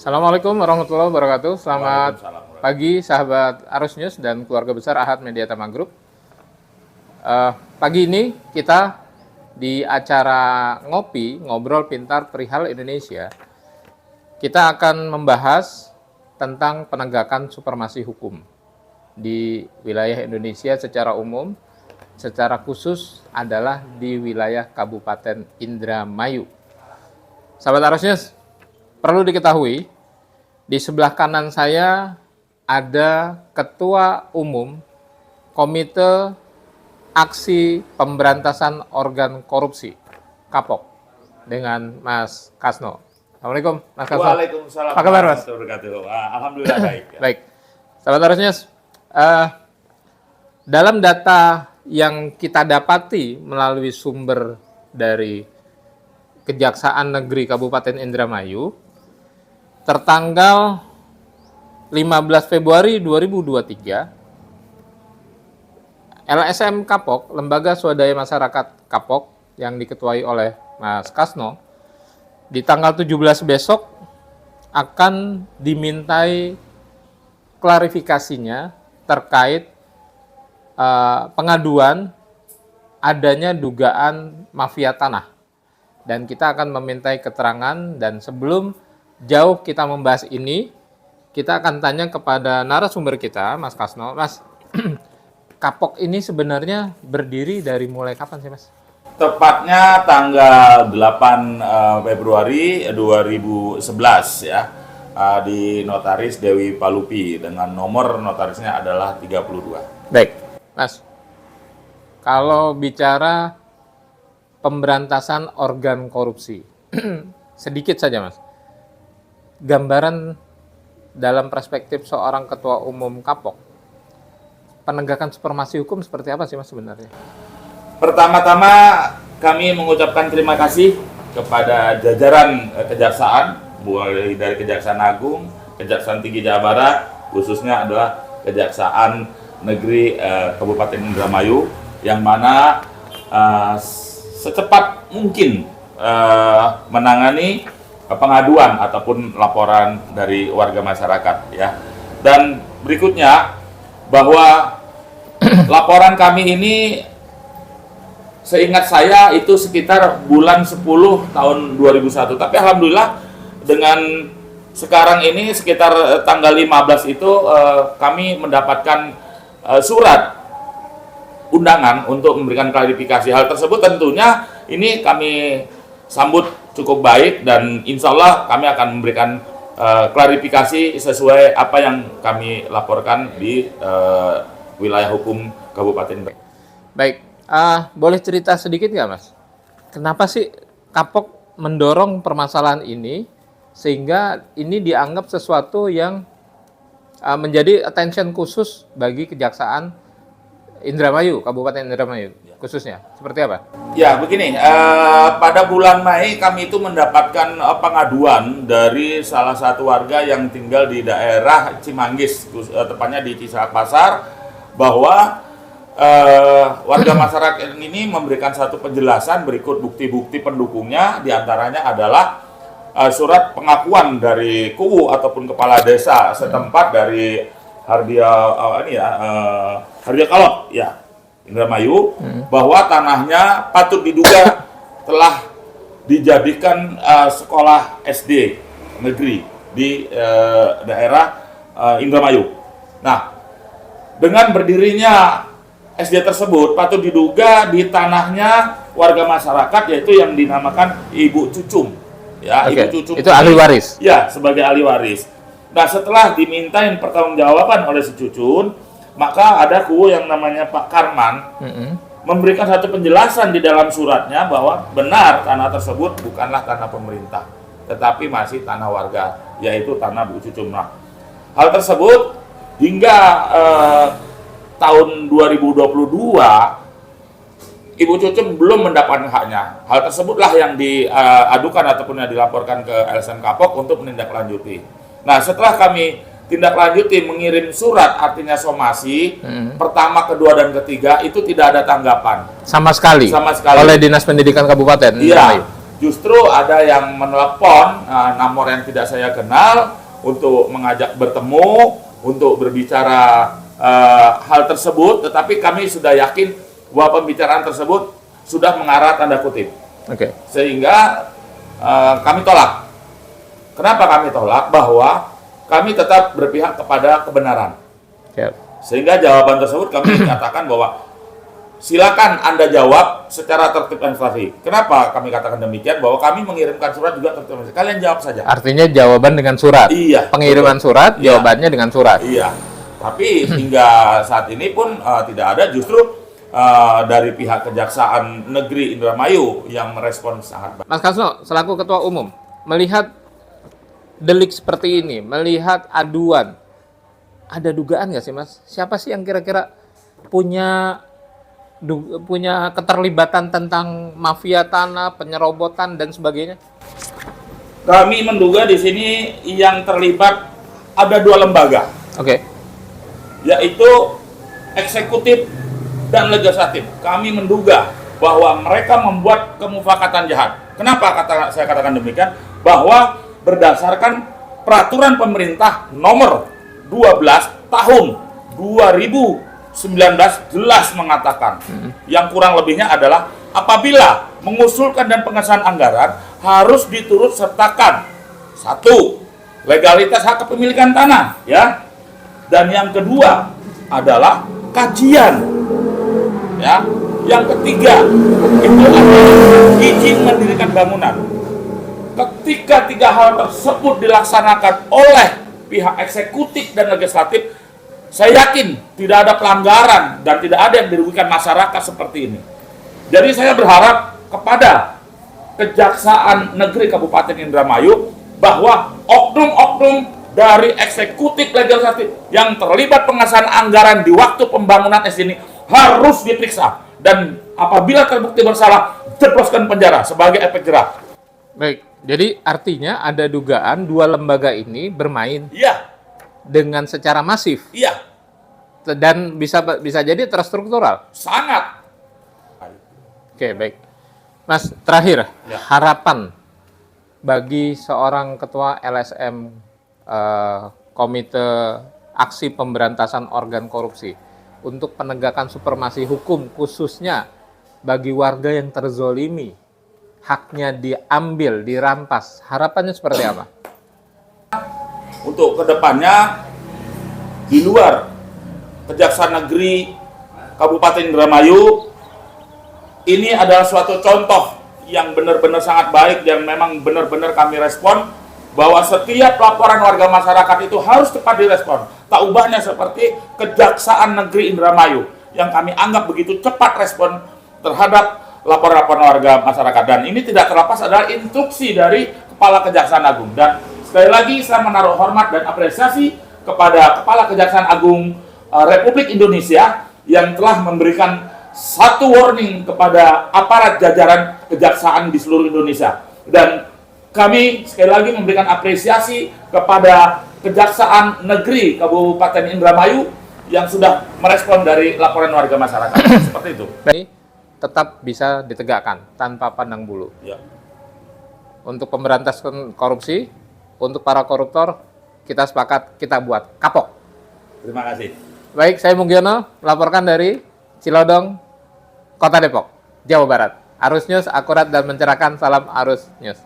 Assalamualaikum warahmatullahi wabarakatuh. Selamat Waalaikumsalam. pagi sahabat Arus News dan keluarga besar Ahad Media Tama Group. Pagi ini kita di acara Ngobrol Pintar Perihal Indonesia, kita akan membahas tentang penegakan supremasi hukum di wilayah Indonesia secara umum, secara khusus adalah di wilayah Kabupaten Indramayu. Sahabat Arus News, perlu diketahui, di sebelah kanan saya ada Ketua Umum Komite Aksi Pemberantasan Organ Korupsi, KAPOK, dengan Mas Kasno. Assalamualaikum, Mas Kasno. Waalaikumsalam. Apa kabar, Mas? Alhamdulillah baik. Baik, sahabat harusnya dalam data yang kita dapati melalui sumber dari Kejaksaan Negeri Kabupaten Indramayu, tertanggal 15 Februari 2023, LSM KAPOK, Lembaga Swadaya Masyarakat KAPOK, yang diketuai oleh Mas Kasno, di tanggal 17 besok akan dimintai klarifikasinya terkait pengaduan adanya dugaan mafia tanah. Dan kita akan memintai keterangan, dan sebelum jauh kita membahas ini, kita akan tanya kepada narasumber kita, Mas Kasno. Mas, KAPOK ini sebenarnya berdiri dari mulai kapan sih, Mas? Tepatnya tanggal 8 Februari 2011 ya, di Notaris Dewi Palupi dengan nomor notarisnya adalah 32. Baik, Mas. Kalau bicara pemberantasan organ korupsi, sedikit saja, Mas. Gambaran dalam perspektif seorang ketua umum KAPOK, penegakan supremasi hukum seperti apa sih, Mas, sebenarnya? Pertama-tama kami mengucapkan terima kasih kepada jajaran kejaksaan, mulai dari Kejaksaan Agung, Kejaksaan Tinggi Jawa Barat, khususnya adalah Kejaksaan Negeri Kabupaten Indramayu, yang mana secepat mungkin menangani pengaduan ataupun laporan dari warga masyarakat ya. Dan berikutnya bahwa laporan kami ini seingat saya itu sekitar bulan 10 tahun 2001. Tapi alhamdulillah dengan sekarang ini sekitar tanggal 15 itu kami mendapatkan surat undangan untuk memberikan klarifikasi. Hal tersebut tentunya ini kami sambut cukup baik, dan insya Allah kami akan memberikan klarifikasi sesuai apa yang kami laporkan di wilayah hukum Kabupaten. Baik, boleh cerita sedikit nggak, Mas? Kenapa sih KAPOK mendorong permasalahan ini sehingga ini dianggap sesuatu yang menjadi attention khusus bagi Kejaksaan Indramayu, Kabupaten Indramayu khususnya? Seperti apa? Ya, begini, pada bulan Mei kami itu mendapatkan pengaduan dari salah satu warga yang tinggal di daerah Cimanggis, tepatnya di Cisak Pasar, bahwa warga masyarakat ini memberikan satu penjelasan berikut bukti-bukti pendukungnya, diantaranya adalah surat pengakuan dari KUU ataupun kepala desa setempat dari Hardia Kalot ya, Indramayu, bahwa tanahnya patut diduga telah dijadikan sekolah SD negeri di daerah Indramayu. Nah, dengan berdirinya SD tersebut patut diduga di tanahnya warga masyarakat, yaitu yang dinamakan Ibu Cucum ya. Oke. Ibu Cucum Itu ahli waris ya, sebagai ahli waris. Nah, setelah dimintain pertanggungjawaban oleh si Cucun, maka ada KUU yang namanya Pak Karman memberikan satu penjelasan di dalam suratnya bahwa benar tanah tersebut bukanlah tanah pemerintah, tetapi masih tanah warga, yaitu tanah Bu Cucum. Nah, hal tersebut hingga tahun 2022 Ibu Cucum belum mendapatkan haknya. Hal tersebutlah yang diadukan ataupun yang dilaporkan ke LSM KAPOK untuk menindaklanjuti. Nah, setelah kami tindak lanjuti mengirim surat, artinya somasi, pertama, kedua, dan ketiga, itu tidak ada tanggapan. sama sekali Sama sekali. oleh Dinas Pendidikan Kabupaten Iya. Indramayu. justru ada yang menelepon nomor yang tidak saya kenal untuk mengajak bertemu, untuk berbicara hal tersebut, tetapi kami sudah yakin bahwa pembicaraan tersebut sudah mengarah tanda kutip. Oke. Sehingga kami tolak. Kenapa kami tolak? Bahwa kami tetap berpihak kepada kebenaran. Oke. Sehingga jawaban tersebut kami katakan bahwa silakan Anda jawab secara tertib administrasi. Kenapa kami katakan demikian? Bahwa kami mengirimkan surat juga tertib administrasi. Kalian jawab saja. Artinya jawaban dengan surat. Iya. Pengiriman betul. surat, Iya. jawabannya dengan surat. Iya. Tapi hingga saat ini pun tidak ada, justru dari pihak Kejaksaan Negeri Indramayu yang merespon sangat baik. Mas Kasno, selaku Ketua Umum, melihat delik seperti ini, melihat aduan, ada dugaan nggak sih, Mas? Siapa sih yang kira-kira punya keterlibatan tentang mafia tanah, penyerobotan dan sebagainya? Kami menduga di sini yang terlibat ada 2 lembaga, Oke. yaitu eksekutif dan legislatif. Kami menduga bahwa mereka membuat kemufakatan jahat. Kenapa saya katakan demikian? Bahwa berdasarkan peraturan pemerintah nomor 12 tahun 2019 jelas mengatakan yang kurang lebihnya adalah apabila mengusulkan dan pengesahan anggaran harus diturut sertakan 1. legalitas hak kepemilikan tanah, ya. Dan yang kedua adalah kajian, ya. Yang ketiga itu adalah izin mendirikan bangunan. Ketika 3 hal tersebut dilaksanakan oleh pihak eksekutif dan legislatif, saya yakin tidak ada pelanggaran dan tidak ada yang dirugikan masyarakat seperti ini. Jadi saya berharap kepada Kejaksaan Negeri Kabupaten Indramayu bahwa oknum-oknum dari eksekutif legislatif yang terlibat pengesahan anggaran di waktu pembangunan SD ini harus diperiksa, dan apabila terbukti bersalah jebloskan penjara sebagai efek jerah. Baik, jadi artinya ada dugaan 2 lembaga ini bermain Iya, dengan secara masif iya, dan bisa jadi terstruktural. sangat. Oke, baik. Mas, terakhir, Ya. harapan bagi seorang ketua LSM Komite Aksi Pemberantasan Organ Korupsi untuk penegakan supremasi hukum, khususnya bagi warga yang terzolimi, haknya diambil, dirampas. Harapannya seperti apa? Untuk kedepannya, di luar Kejaksaan Negeri Kabupaten Indramayu, ini adalah suatu contoh yang benar-benar sangat baik dan memang benar-benar kami respon, bahwa setiap laporan warga masyarakat itu harus cepat direspon. Tak ubahnya seperti Kejaksaan Negeri Indramayu yang kami anggap begitu cepat respon terhadap laporan-laporan warga masyarakat. Dan ini tidak terlepas adalah instruksi dari Kepala Kejaksaan Agung. Dan sekali lagi saya menaruh hormat dan apresiasi kepada Kepala Kejaksaan Agung Republik Indonesia yang telah memberikan satu warning kepada aparat jajaran kejaksaan di seluruh Indonesia. Dan kami sekali lagi memberikan apresiasi kepada Kejaksaan Negeri Kabupaten Indramayu yang sudah merespon dari laporan warga masyarakat. Seperti itu. Ini tetap bisa ditegakkan tanpa pandang bulu. Ya. Untuk pemberantasan korupsi, untuk para koruptor, kita sepakat kita buat kapok. Terima kasih. Baik, saya Mugiono melaporkan dari Cilodong, Kota Depok, Jawa Barat. Arus News akurat dan mencerahkan. Salam Arus News.